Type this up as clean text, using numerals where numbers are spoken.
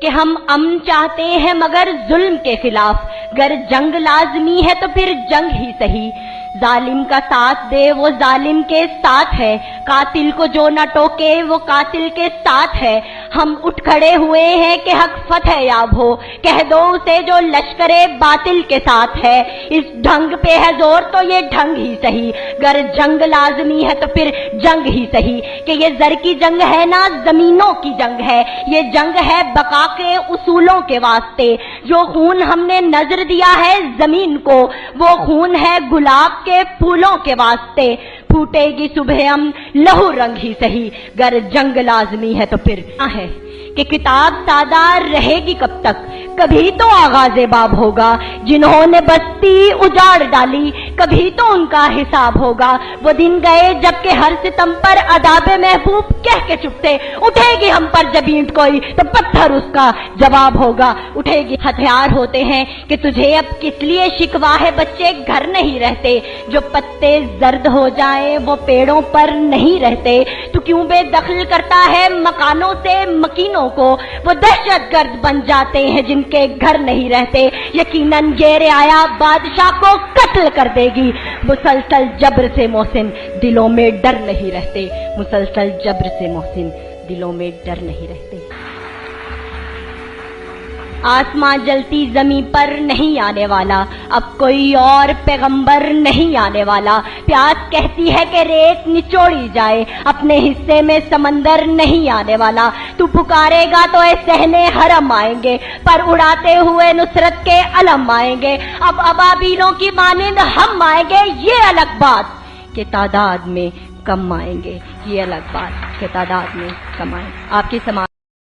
کہ ہم امن چاہتے ہیں مگر ظلم کے خلاف، گر جنگ لازمی ہے تو پھر جنگ ہی صحیح، ظالم کا ساتھ دے وہ ظالم کے ساتھ ہے، قاتل کو جو نہ ٹوکے وہ قاتل کے ساتھ ہے، ہم اٹھ کھڑے ہوئے ہیں کہ حق فتح یاب ہو، کہہ دو اسے جو لشکر باطل کے ساتھ ہے، اس ڈھنگ پہ ہے زور تو یہ ڈھنگ ہی صحیح، گر جنگ لازمی ہے تو پھر جنگ ہی صحیح، کہ یہ زر کی جنگ ہے نا زمینوں کی جنگ ہے، یہ جنگ ہے بقا کے اصولوں کے واسطے، جو خون ہم نے نظر دیا ہے زمین کو وہ خون ہے گلاب کے پھولوں کے واسطے، پھوٹے گی صبح ہم لہو رنگ ہی صحیح، گر جنگ لازمی ہے تو پھر ہے کہ کتاب سادہ رہے گی کب تک، کبھی تو آغاز باب ہوگا، جنہوں نے بستی اجاڑ ڈالی کبھی تو ان کا حساب ہوگا، وہ دن گئے جب کہ ہر ستم پر عذاب محبوب کہہ کے چپتے، اٹھے گی ہم پر جب اینٹ کوئی تو پتھر اس کا جواب ہوگا، اٹھے گی ہتھیار ہوتے ہیں کہ تجھے اب کس لیے شکوا ہے، بچے گھر نہیں رہتے، جو پتے زرد ہو جائیں وہ پیڑوں پر نہیں رہتے، تو کیوں بے دخل کرتا ہے مکانوں سے مکینوں کو، وہ دہشت گرد بن جاتے ہیں جن کے گھر نہیں رہتے، یقیناً یہ رعایا بادشاہ کو قتل کر دے گی، مسلسل جبر سے محسن دلوں میں ڈر نہیں رہتے، مسلسل جبر سے محسن دلوں میں ڈر نہیں رہتے۔ آسمان جلتی زمین پر نہیں آنے والا، اب کوئی اور پیغمبر نہیں آنے والا، پیاس کہتی ہے کہ ریت نچوڑی جائے، اپنے حصے میں سمندر نہیں آنے والا، تو پکارے گا تو اے صحنے حرم آئیں گے، پر اڑاتے ہوئے نصرت کے علم آئیں گے، اب ابابیلوں کی مانند ہم آئیں گے، یہ الگ بات کہ تعداد میں کم آئیں گے، یہ الگ بات کہ تعداد میں کم آئیں گے۔ آپ کی سماعت